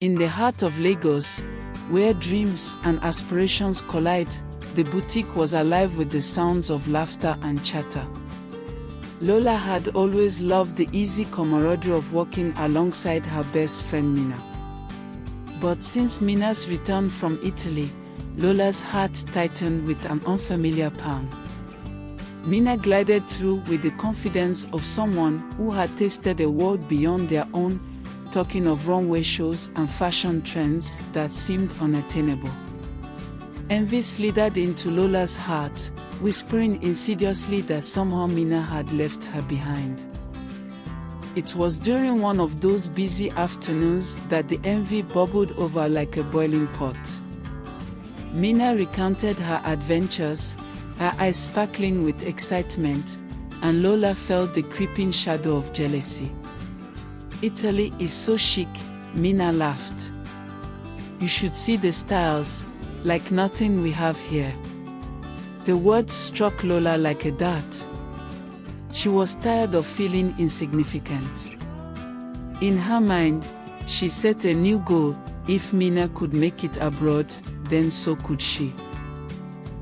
In the heart of Lagos, where dreams and aspirations collide, the boutique was alive with the sounds of laughter and chatter. Lola had always loved the easy camaraderie of working alongside her best friend Mina. But since Mina's return from Italy, Lola's heart tightened with an unfamiliar pang. Mina glided through with the confidence of someone who had tasted a world beyond their own, talking of runway shows and fashion trends that seemed unattainable. Envy slithered into Lola's heart, whispering insidiously that somehow Mina had left her behind. It was during one of those busy afternoons that the envy bubbled over like a boiling pot. Mina recounted her adventures, her eyes sparkling with excitement, and Lola felt the creeping shadow of jealousy. "Italy is so chic," Mina laughed. "You should see the styles, like nothing we have here." The words struck Lola like a dart. She was tired of feeling insignificant. In her mind, she set a new goal: if Mina could make it abroad, then so could she.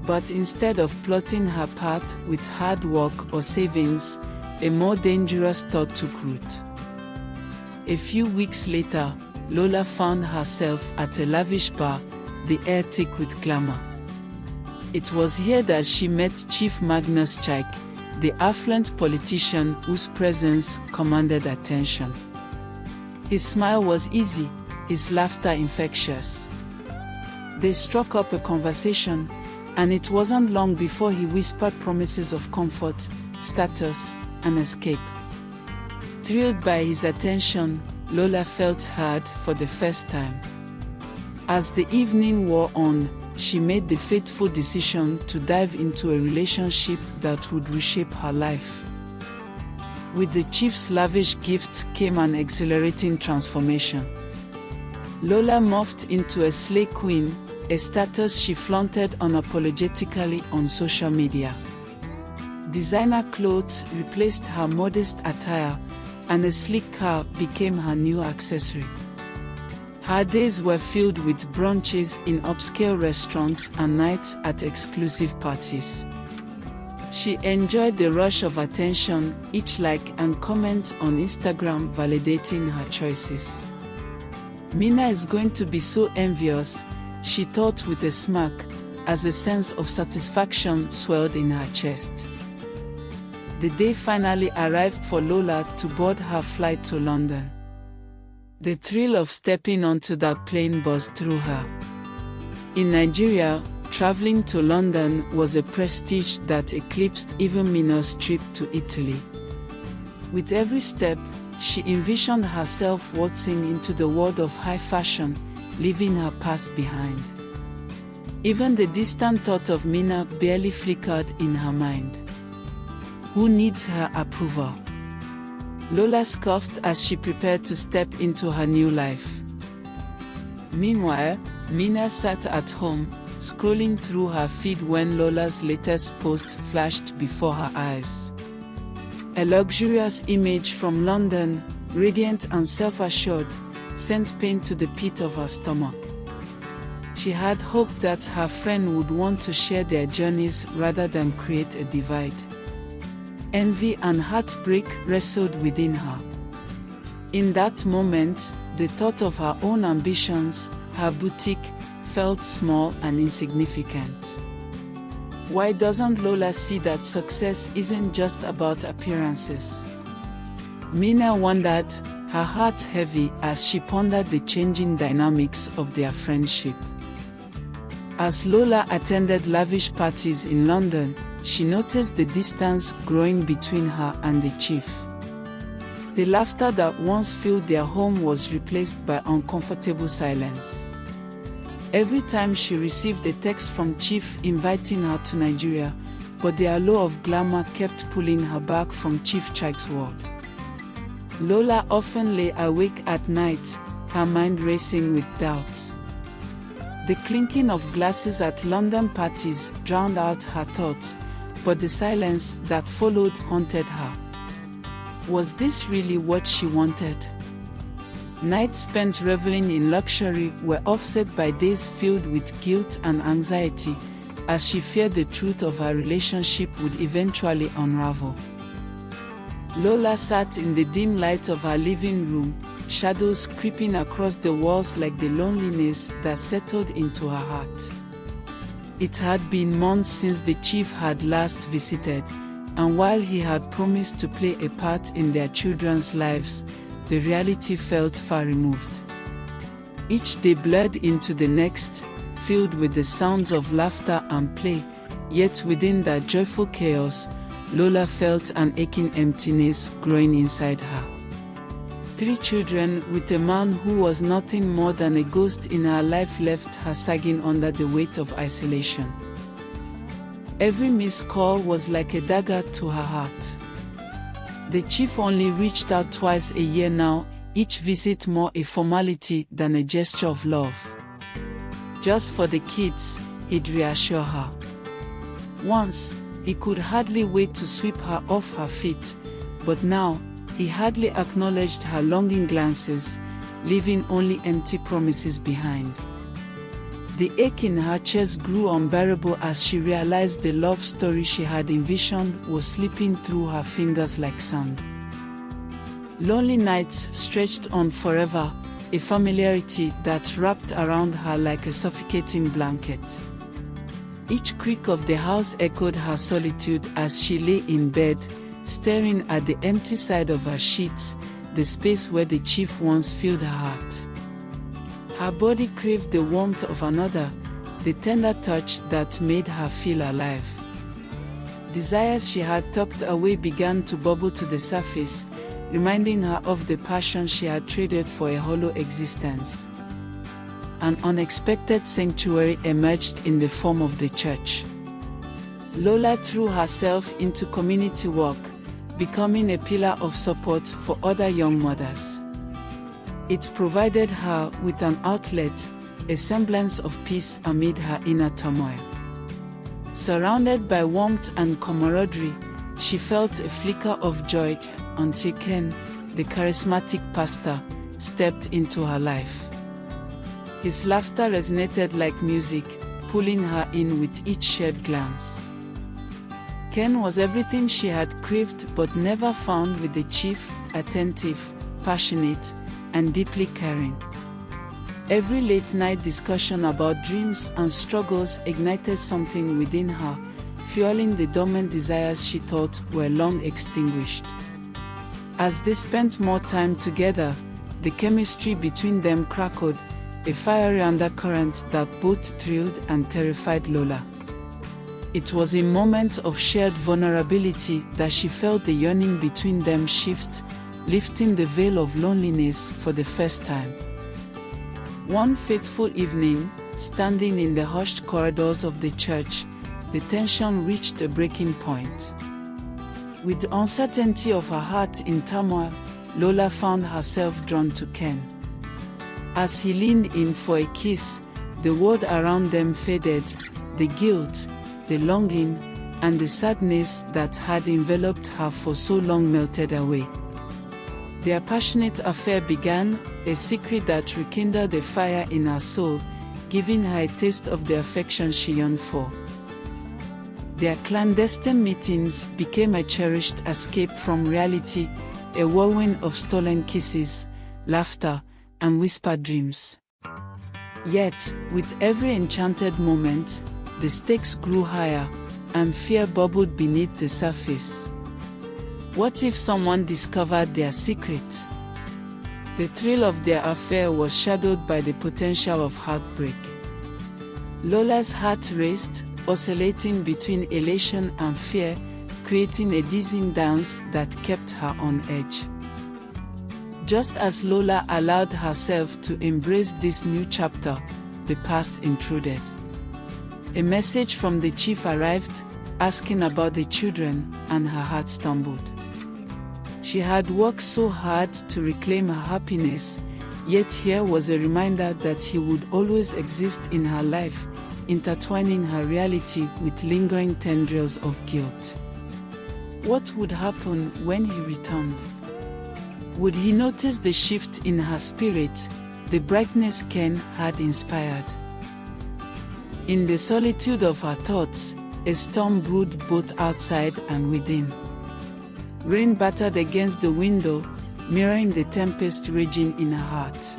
But instead of plotting her path with hard work or savings, a more dangerous thought took root. A few weeks later, Lola found herself at a lavish bar, the air thick with glamour. It was here that she met Chief Magnus Chaik, the affluent politician whose presence commanded attention. His smile was easy, his laughter infectious. They struck up a conversation, and it wasn't long before he whispered promises of comfort, status, and escape. Thrilled by his attention, Lola felt heard for the first time. As the evening wore on, she made the fateful decision to dive into a relationship that would reshape her life. With the chief's lavish gifts came an exhilarating transformation. Lola morphed into a slay queen, a status she flaunted unapologetically on social media. Designer clothes replaced her modest attire, and a sleek car became her new accessory. Her days were filled with brunches in upscale restaurants and nights at exclusive parties. She enjoyed the rush of attention, each like and comment on Instagram validating her choices. "Mina is going to be so envious," she thought with a smirk, as a sense of satisfaction swelled in her chest. The day finally arrived for Lola to board her flight to London. The thrill of stepping onto that plane buzzed through her. In Nigeria, traveling to London was a prestige that eclipsed even Mina's trip to Italy. With every step, she envisioned herself waltzing into the world of high fashion, leaving her past behind. Even the distant thought of Mina barely flickered in her mind. Who needs her approval? Lola scoffed as she prepared to step into her new life. Meanwhile, Mina sat at home, scrolling through her feed when Lola's latest post flashed before her eyes. A luxurious image from London, radiant and self-assured, sent pain to the pit of her stomach. She had hoped that her friend would want to share their journeys rather than create a divide. Envy and heartbreak wrestled within her. In that moment, the thought of her own ambitions, her boutique, felt small and insignificant. Why doesn't Lola see that success isn't just about appearances? Mina wondered, her heart heavy as she pondered the changing dynamics of their friendship. As Lola attended lavish parties in London, she noticed the distance growing between her and the chief. The laughter that once filled their home was replaced by uncomfortable silence. Every time she received a text from Chief inviting her to Nigeria, but the allure of glamour kept pulling her back from Chief Chaik's world. Lola often lay awake at night, her mind racing with doubts. The clinking of glasses at London parties drowned out her thoughts, but the silence that followed haunted her. Was this really what she wanted? Nights spent reveling in luxury were offset by days filled with guilt and anxiety, as she feared the truth of her relationship would eventually unravel. Lola sat in the dim light of her living room, shadows creeping across the walls like the loneliness that settled into her heart. It had been months since the chief had last visited, and while he had promised to play a part in their children's lives, the reality felt far removed. Each day blurred into the next, filled with the sounds of laughter and play, yet within that joyful chaos, Lola felt an aching emptiness growing inside her. 3 children with a man who was nothing more than a ghost in her life left her sagging under the weight of isolation. Every missed call was like a dagger to her heart. The chief only reached out twice a year now, each visit more a formality than a gesture of love. Just for the kids, he'd reassure her. Once, he could hardly wait to sweep her off her feet, but now, he hardly acknowledged her longing glances, leaving only empty promises behind. The ache in her chest grew unbearable as she realized the love story she had envisioned was slipping through her fingers like sand. Lonely nights stretched on forever, a familiarity that wrapped around her like a suffocating blanket. Each creak of the house echoed her solitude as she lay in bed, staring at the empty side of her sheets, the space where the chief once filled her heart. Her body craved the warmth of another, the tender touch that made her feel alive. Desires she had tucked away began to bubble to the surface, reminding her of the passion she had traded for a hollow existence. An unexpected sanctuary emerged in the form of the church. Lola threw herself into community work, becoming a pillar of support for other young mothers. It provided her with an outlet, a semblance of peace amid her inner turmoil. Surrounded by warmth and camaraderie, she felt a flicker of joy until Ken, the charismatic pastor, stepped into her life. His laughter resonated like music, pulling her in with each shared glance. Ken was everything she had craved but never found with the chief, attentive, passionate, and deeply caring. Every late-night discussion about dreams and struggles ignited something within her, fueling the dormant desires she thought were long extinguished. As they spent more time together, the chemistry between them crackled, a fiery undercurrent that both thrilled and terrified Lola. It was in moments of shared vulnerability that she felt the yearning between them shift, lifting the veil of loneliness for the first time. One fateful evening, standing in the hushed corridors of the church, the tension reached a breaking point. With the uncertainty of her heart in turmoil, Lola found herself drawn to Ken. As he leaned in for a kiss, the world around them faded, the guilt, the longing, and the sadness that had enveloped her for so long melted away. Their passionate affair began, a secret that rekindled the fire in her soul, giving her a taste of the affection she yearned for. Their clandestine meetings became a cherished escape from reality, a whirlwind of stolen kisses, laughter, and whispered dreams. Yet, with every enchanted moment, the stakes grew higher, and fear bubbled beneath the surface. What if someone discovered their secret? The thrill of their affair was shadowed by the potential of heartbreak. Lola's heart raced, oscillating between elation and fear, creating a dizzying dance that kept her on edge. Just as Lola allowed herself to embrace this new chapter, the past intruded. A message from the chief arrived, asking about the children, and her heart stumbled. She had worked so hard to reclaim her happiness, yet here was a reminder that he would always exist in her life, intertwining her reality with lingering tendrils of guilt. What would happen when he returned? Would he notice the shift in her spirit, the brightness Ken had inspired? In the solitude of her thoughts, a storm brewed both outside and within. Rain battered against the window, mirroring the tempest raging in her heart.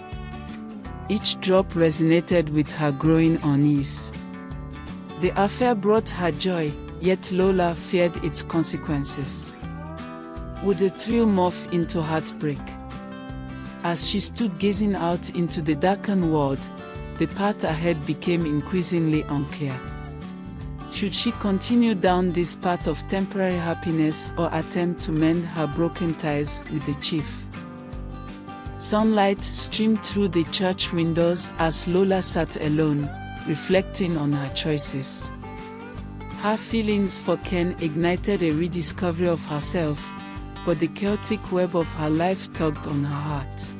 Each drop resonated with her growing unease. The affair brought her joy, yet Lola feared its consequences. Would the thrill morph into heartbreak? As she stood gazing out into the darkened world, the path ahead became increasingly unclear. Should she continue down this path of temporary happiness or attempt to mend her broken ties with the chief? Sunlight streamed through the church windows as Lola sat alone, reflecting on her choices. Her feelings for Ken ignited a rediscovery of herself, but the chaotic web of her life tugged on her heart.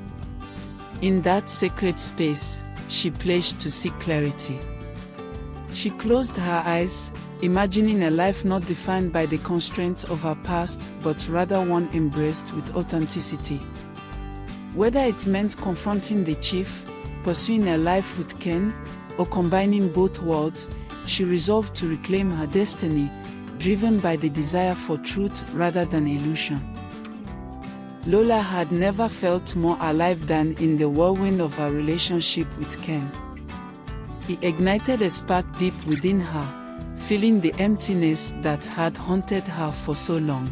In that sacred space, she pledged to seek clarity. She closed her eyes, imagining a life not defined by the constraints of her past, but rather one embraced with authenticity. Whether it meant confronting the chief, pursuing a life with Ken, or combining both worlds, she resolved to reclaim her destiny, driven by the desire for truth rather than illusion. Lola had never felt more alive than in the whirlwind of her relationship with Ken. He ignited a spark deep within her, filling the emptiness that had haunted her for so long.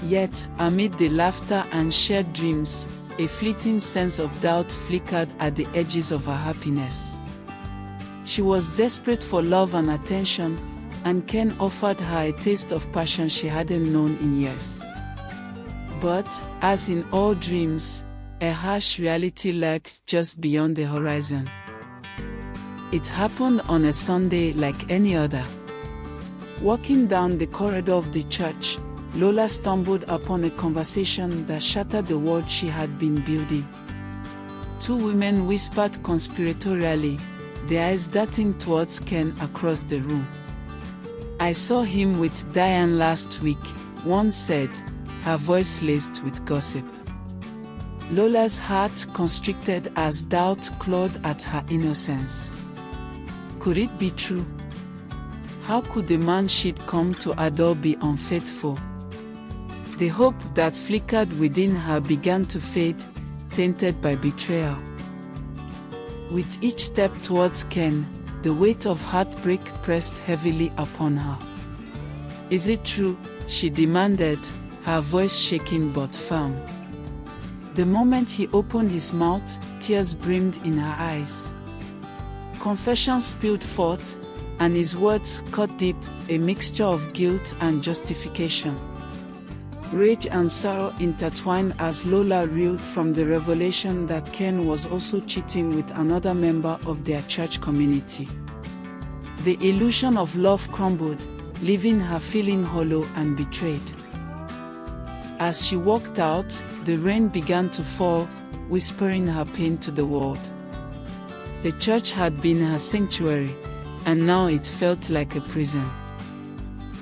Yet, amid the laughter and shared dreams, a fleeting sense of doubt flickered at the edges of her happiness. She was desperate for love and attention, and Ken offered her a taste of passion she hadn't known in years. But, as in all dreams, a harsh reality lurked just beyond the horizon. It happened on a Sunday like any other. Walking down the corridor of the church, Lola stumbled upon a conversation that shattered the world she had been building. Two women whispered conspiratorially, their eyes darting towards Ken across the room. "I saw him with Diane last week," one said, her voice laced with gossip. Lola's heart constricted as doubt clawed at her innocence. Could it be true? How could the man she'd come to adore be unfaithful? The hope that flickered within her began to fade, tainted by betrayal. With each step towards Ken, the weight of heartbreak pressed heavily upon her. "Is it true?" she demanded, her voice shaking but firm. The moment he opened his mouth, tears brimmed in her eyes. Confession spilled forth, and his words cut deep, a mixture of guilt and justification. Rage and sorrow intertwined as Lola reeled from the revelation that Ken was also cheating with another member of their church community. The illusion of love crumbled, leaving her feeling hollow and betrayed. As she walked out, the rain began to fall, whispering her pain to the world. The church had been her sanctuary, and now it felt like a prison.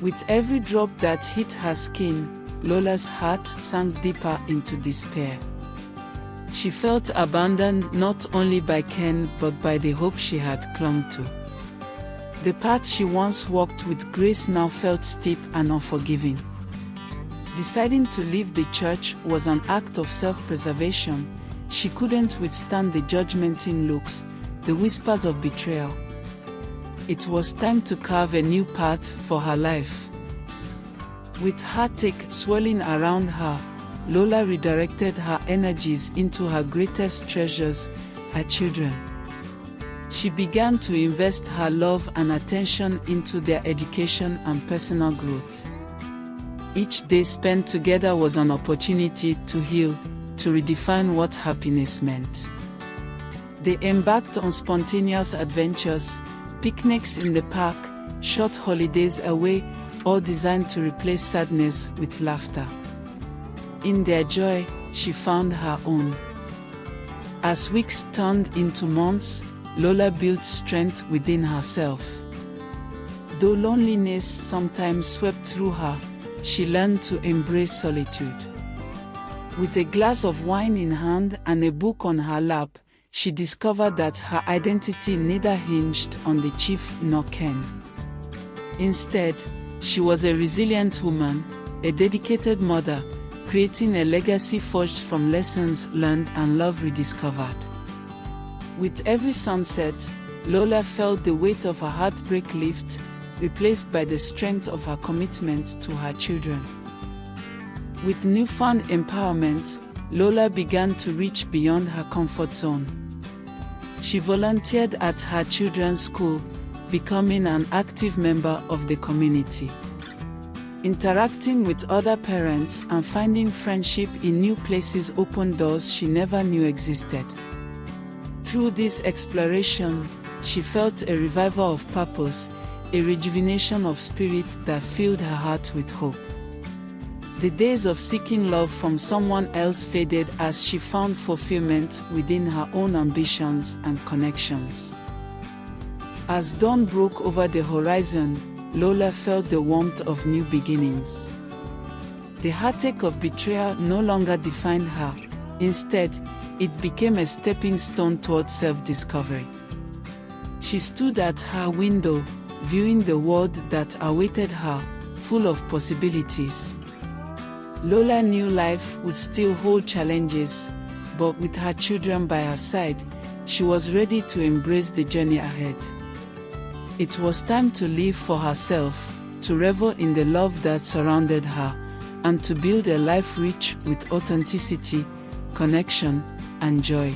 With every drop that hit her skin, Lola's heart sank deeper into despair. She felt abandoned not only by Ken but by the hope she had clung to. The path she once walked with grace now felt steep and unforgiving. Deciding to leave the church was an act of self-preservation. She couldn't withstand the judgmental looks, the whispers of betrayal. It was time to carve a new path for her life. With heartache swirling around her, Lola redirected her energies into her greatest treasures, her children. She began to invest her love and attention into their education and personal growth. Each day spent together was an opportunity to heal, to redefine what happiness meant. They embarked on spontaneous adventures, picnics in the park, short holidays away, all designed to replace sadness with laughter. In their joy, she found her own. As weeks turned into months, Lola built strength within herself. Though loneliness sometimes swept through her, she learned to embrace solitude. With a glass of wine in hand and a book on her lap, she discovered that her identity neither hinged on the chief nor Ken. Instead, she was a resilient woman, a dedicated mother, creating a legacy forged from lessons learned and love rediscovered. With every sunset, Lola felt the weight of her heartbreak lift, replaced by the strength of her commitment to her children. With newfound empowerment, Lola began to reach beyond her comfort zone. She volunteered at her children's school, becoming an active member of the community. Interacting with other parents and finding friendship in new places opened doors she never knew existed. Through this exploration, she felt a revival of purpose, a rejuvenation of spirit that filled her heart with hope. The days of seeking love from someone else faded as she found fulfillment within her own ambitions and connections. As dawn broke over the horizon, Lola felt the warmth of new beginnings. The heartache of betrayal no longer defined her. Instead, it became a stepping stone towards self-discovery. She stood at her window, viewing the world that awaited her, full of possibilities. Lola knew life would still hold challenges, but with her children by her side, she was ready to embrace the journey ahead. It was time to live for herself, to revel in the love that surrounded her, and to build a life rich with authenticity, connection, and joy.